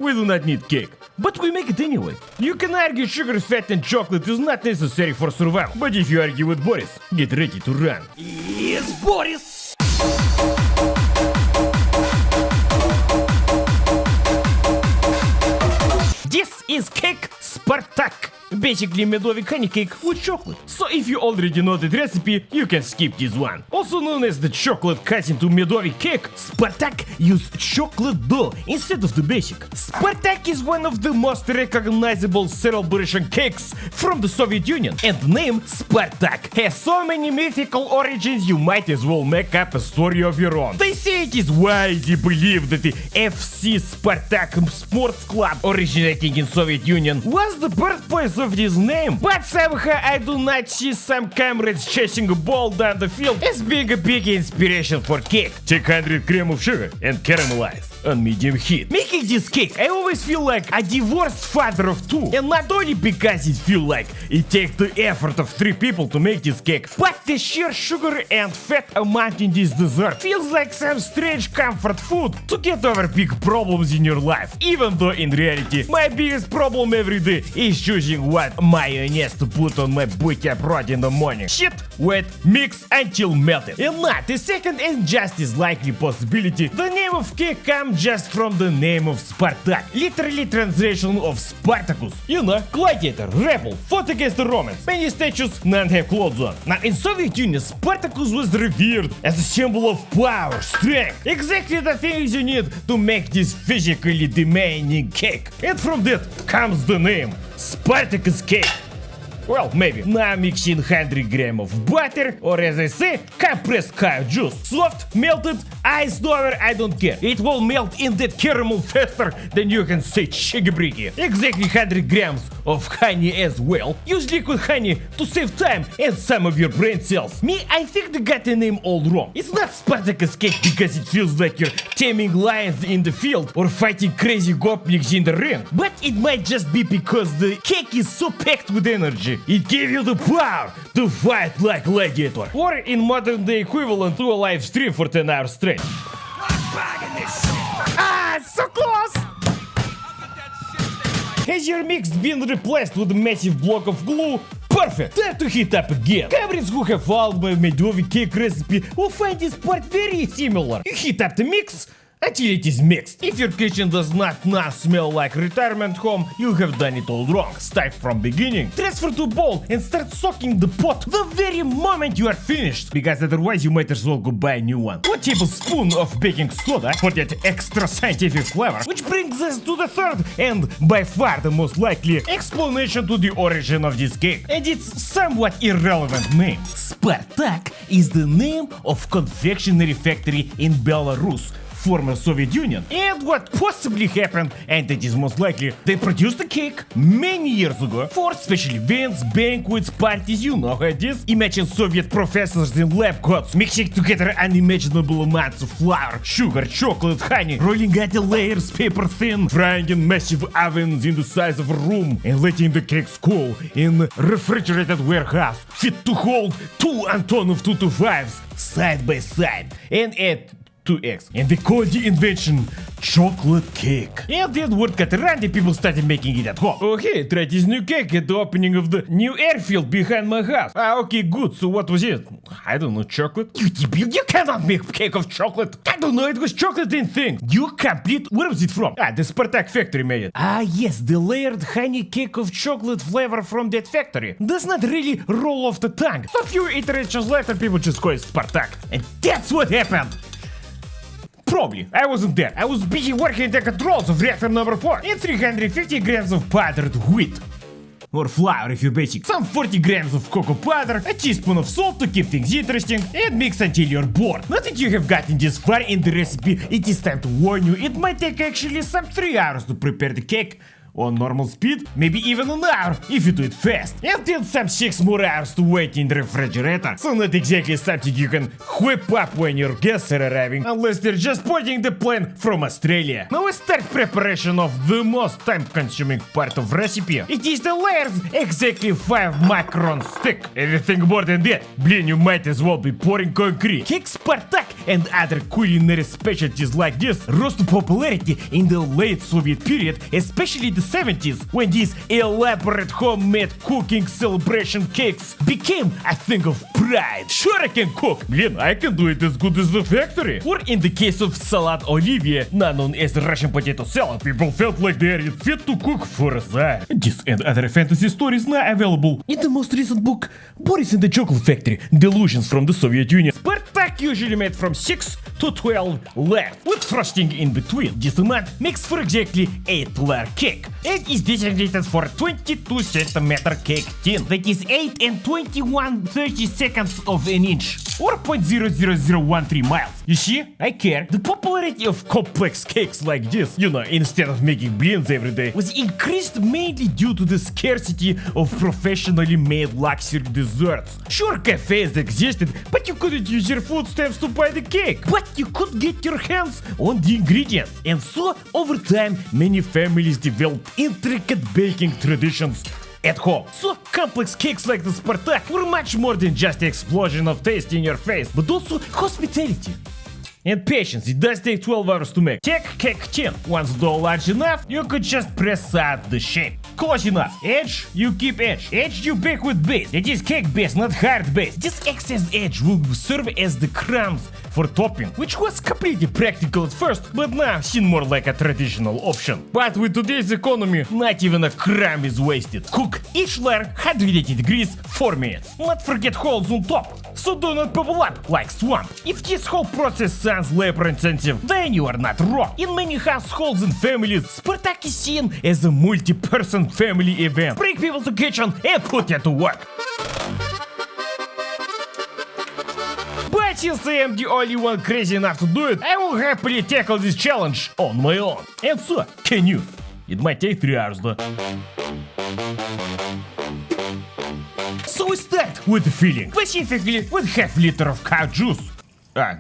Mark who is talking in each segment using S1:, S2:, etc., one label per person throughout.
S1: we do not need cake. But we make it anyway. You can argue sugar, fat and chocolate is not necessary for survival. But if you argue with Boris, get ready to run.
S2: Yes, Boris!
S1: This is cake Spartak. Basically медовик honey cake with chocolate. So if you already know the recipe, you can skip this one. Also known as the chocolate cut into медовик cake, Spartak use chocolate dough instead of the basic. Spartak is one of the most recognizable celebration cakes from the Soviet Union. And the name Spartak has so many mythical origins you might as well make up a story of your own. They say it is widely believed that the FC Spartak sports club originating in Soviet Union was the birthplace of this name, but somehow I do not see some comrades chasing a ball down the field as being a big inspiration for cake. Take 100 grams of sugar and caramelize on medium heat. Making this cake, I always feel like a divorced father of two, and not only because it feels like it takes the effort of 3 people to make this cake, but the sheer sugar and fat amount in this dessert feels like some strange comfort food to get over big problems in your life, even though in reality my biggest problem every day is choosing what mayonnaise to put on my buterbrot in the morning. Shit, wet, mix until melted. And not the second and just as likely possibility, the name of cake comes just from the name of Spartak, literally translation of Spartacus. You know, gladiator, rebel, fought against the Romans. Many statues, none have clothes on. Now in Soviet Union, Spartacus was revered as a symbol of power, strength, exactly the things you need to make this physically demanding cake. And from that comes the name Spartacus cake. Well, maybe. Now mix in 100 grams of butter, or as I say, compressed cow juice. Soft, melted, iced over, I don't care. It will melt in that caramel faster than you can say chigabriki. Exactly 100 grams of honey as well. Use liquid honey to save time and some of your brain cells. Me, I think they got the name all wrong. It's not Spartacus cake because it feels like you're taming lions in the field or fighting crazy gopniks in the ring. But it might just be because the cake is so packed with energy. It gave you the power to fight like gladiator. Or in modern day equivalent to a live stream for 10 hours straight. Ah, so close! Has your mix been replaced with a massive block of glue? Perfect! Time to heat up again. Comrades who have followed my medovik cake recipe will find this part very similar. You heat up the mix until it is mixed. If your kitchen does not now smell like retirement home, you have done it all wrong. Start from beginning. Transfer to bowl and start soaking the pot the very moment you are finished, because otherwise you might as well go buy a new one. 1 tablespoon of baking soda for that extra scientific flavor, which brings us to the third and by far the most likely explanation to the origin of this cake, and its somewhat irrelevant name. Spartak is the name of confectionery factory in Belarus, former Soviet Union. And what possibly happened, and it is most likely, they produced a cake many years ago for special events, banquets, parties, you know how it is. Imagine Soviet professors in lab coats mixing together unimaginable amounts of flour, sugar, chocolate, honey, rolling out the layers paper thin, frying in massive ovens in the size of a room, and letting the cakes cool in a refrigerated warehouse fit to hold 2 Antonov 225s side by side, and add 2x. And they called the invention chocolate cake. And then word got around and people started making it at home. Okay, try this new cake at the opening of the new airfield behind my house. Ah, okay, good. So what was it? I don't know, chocolate? You debil, you cannot make cake of chocolate. I don't know, it was chocolate and thing. You complete, where was it from? Ah, the Spartak factory made it. Ah, yes, the layered honey cake of chocolate flavor from that factory. Does not really roll off the tongue. So a few iterations later, people just call it Spartak. And that's what happened. Probably. I wasn't there. I was busy working the controls of reactor number 4 and 350 grams of powdered wheat. Or flour if you're basic. Some 40 grams of cocoa powder, a teaspoon of salt to keep things interesting, and mix until you're bored. Now that you have gotten this far in the recipe, it is time to warn you, it might take actually some 3 hours to prepare the cake on normal speed, maybe even an hour if you do it fast. And then some 6 more hours to wait in the refrigerator. So not exactly something you can whip up when your guests are arriving, unless they're just boarding the plane from Australia. Now we start preparation of the most time-consuming part of recipe. It is the layers, exactly 5 microns thick. Anything more than that, blin, you might as well be pouring concrete. Cake Spartak and other culinary specialties like this rose to popularity in the late Soviet period, especially the 70s, when these elaborate homemade cooking celebration cakes became a thing of pride. Sure I can cook, blin, I can do it as good as the factory. Or in the case of salad Olivia, now known as the Russian potato salad, people felt like they are fit to cook for a Tsar. This and other fantasy stories now available in the most recent book, Boris and the Chocolate Factory, Delusions from the Soviet Union. Spartak usually made from 6 to 12 layers, with frosting in between. This amount makes for exactly 8-layer cake, and is designated for a 22 centimeter cake tin, that is 8 and 21/32 of an inch, or 0.00013 miles. You see, I care. The popularity of complex cakes like this, instead of making blins every day, was increased mainly due to the scarcity of professionally made luxury desserts. Sure, cafes existed, but you couldn't use your food stamps to buy the cake. But you could get your hands on the ingredients. And so, over time, many families developed intricate baking traditions at home. So, complex cakes like the Spartak were much more than just the explosion of taste in your face, but also hospitality and patience. It does take 12 hours to make. Take cake tin. Once dough large enough, you could just press out the shape. Close enough. Edge, you keep edge. Edge you bake with base. It is cake base, not hard base. This excess edge will serve as the crumbs for topping, which was completely practical at first, but now seen more like a traditional option. But with today's economy, not even a crumb is wasted. Cook each layer 180 degrees 4 minutes. Not forget holes on top, so do not bubble up like swamp. If this whole process sounds labor intensive, then you are not wrong. In many households and families, Spartak is seen as a multi-person family event. Bring people to kitchen and put it to work. But since I am the only one crazy enough to do it, I will happily tackle this challenge on my own. And so, can you? It might take 3 hours though. So we start with the filling, specifically with half liter of cow juice.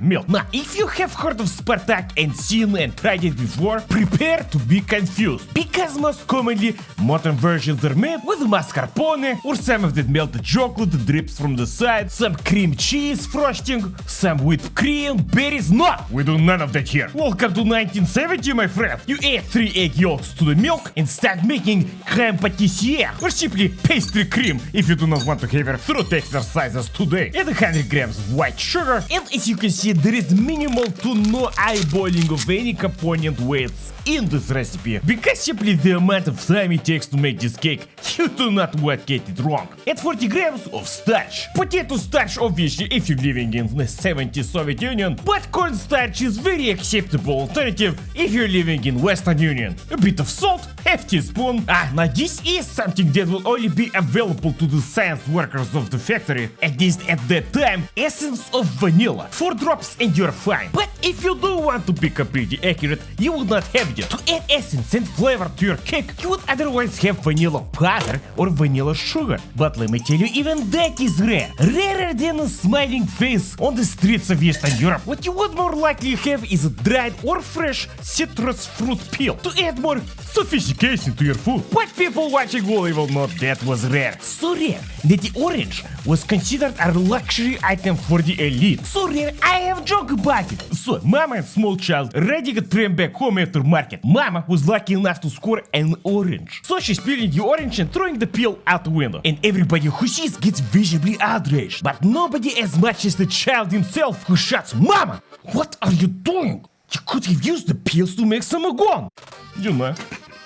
S1: Milk. Now, if you have heard of Spartak and seen and tried it before, prepare to be confused, because most commonly modern versions are made with mascarpone or some of that melted chocolate that drips from the side, some cream cheese frosting, some whipped cream, berries. No, we do none of that here. Welcome to 1970, my friend. You add 3 egg yolks to the milk and start making crème pâtissière, or simply pastry cream if you do not want to have your throat exercises today. Add 100 grams of white sugar, and as you can see, there is minimal to no eyeballing of any component weights in this recipe, because simply the amount of time it takes to make this cake, you do not want to get it wrong. Add 40 grams of starch. Potato starch, obviously, if you're living in the 70s Soviet Union, but cornstarch is very acceptable alternative if you're living in Western Union. A bit of salt, half teaspoon. Now this is something that will only be available to the science workers of the factory, at least at that time. Essence of vanilla, 4 drops and you're fine. But if you do want to be completely accurate, you will not have it. To add essence and flavor to your cake, you would otherwise have vanilla powder or vanilla sugar. But let me tell you, even that is rare. Rarer than a smiling face on the streets of Eastern Europe. What you would more likely have is a dried or fresh citrus fruit peel to add more sophistication to your food. But people watching will know that was rare. So rare that the orange was considered a luxury item for the elite. So rare, I have a joke about it. So, mama and small child ready got tram back home after market. Mama was lucky enough to score an orange. So she's peeling the orange and throwing the peel out the window. And everybody who sees gets visibly outraged. But nobody as much as the child himself, who shouts, "Mama, what are you doing? You could have used the peels to make samagon."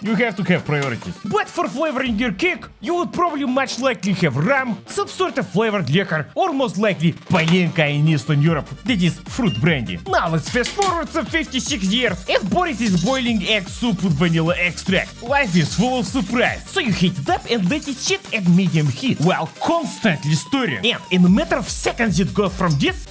S1: You have to have priorities. But for flavoring your cake, you would probably much likely have rum, some sort of flavored liquor, or most likely palinka in Eastern Europe, that is fruit brandy. Now let's fast forward some 56 years, and Boris is boiling egg soup with vanilla extract. Life is full of surprise, so you heat it up and let it sit at medium heat, while constantly stirring. And in a matter of seconds it goes from this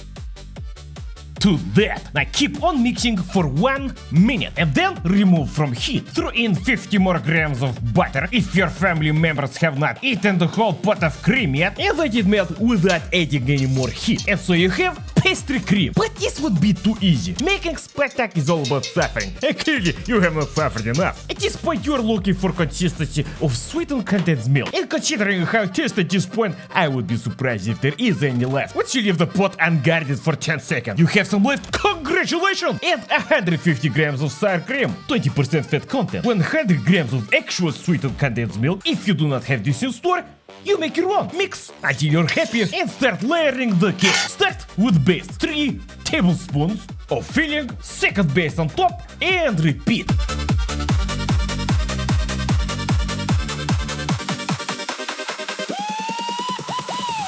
S1: to that. Now keep on mixing for 1 minute and then remove from heat. Throw in 50 more grams of butter if your family members have not eaten the whole pot of cream yet, and let it melt without adding any more heat. And so you have pastry cream. But this would be too easy. Making Spartak is all about suffering, and clearly you have not suffered enough. At this point you are looking for consistency of sweetened condensed milk, and considering how it tastes at this point, I would be surprised if there is any left. Once you leave the pot unguarded for 10 seconds, you have some left. Congratulations! And 150 grams of sour cream, 20% fat content, 100 grams of actual sweetened condensed milk. If you do not have this in store, you make your own. Mix until you're happy and start layering the cake. Start with base, 3 tablespoons of filling, second base on top, and repeat.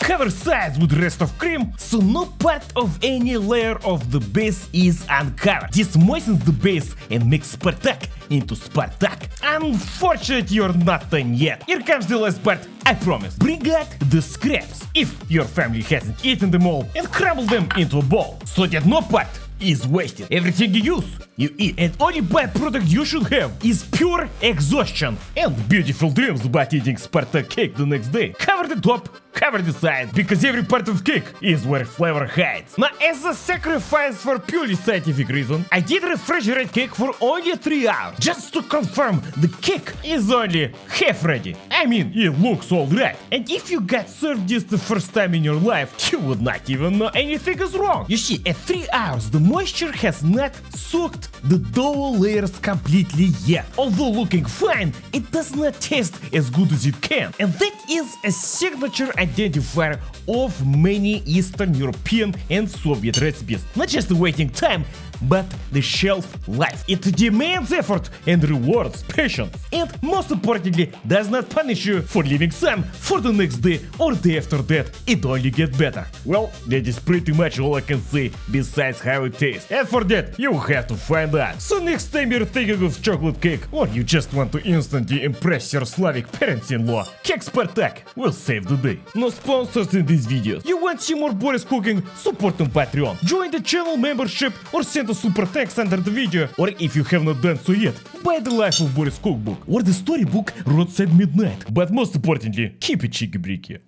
S1: Cover sides with rest of cream, so no part of any layer of the base is uncovered. This moistens the base and makes Spartak into Spartak. Unfortunately, you're not done yet. Here comes the last part, I promise. Bring out the scraps, if your family hasn't eaten them all, and crumble them into a ball, so that no part is wasted. Everything you use, you eat, and only byproduct you should have is pure exhaustion and beautiful dreams about eating Spartak cake the next day. Cover the top, cover the side, because every part of cake is where flavor hides. Now, as a sacrifice for purely scientific reason, I did refrigerate cake for only 3 hours, just to confirm the cake is only half ready. I mean, it looks alright. And if you got served this the first time in your life, you would not even know anything is wrong. You see, at 3 hours, the moisture has not soaked the dough layers completely yet. Although looking fine, it does not taste as good as it can. And that is a signature identifier of many Eastern European and Soviet recipes. Not just the waiting time, but the shelf life. It demands effort and rewards patience. And most importantly, does not punish you for leaving some for the next day or day after that. It only gets better. Well, that is pretty much all I can say besides how it tastes. And for that, you have to find out. So next time you're thinking of chocolate cake, or you just want to instantly impress your Slavic parents-in-law, Cake Spartak will save the day. No sponsors in these videos. You want to see more Boris cooking? Support on Patreon. Join the channel membership or send a super thanks under the video. Or if you have not done so yet, buy the Life of Boris cookbook or the storybook Roadside Midnight. But most importantly, keep it cheeky breaky.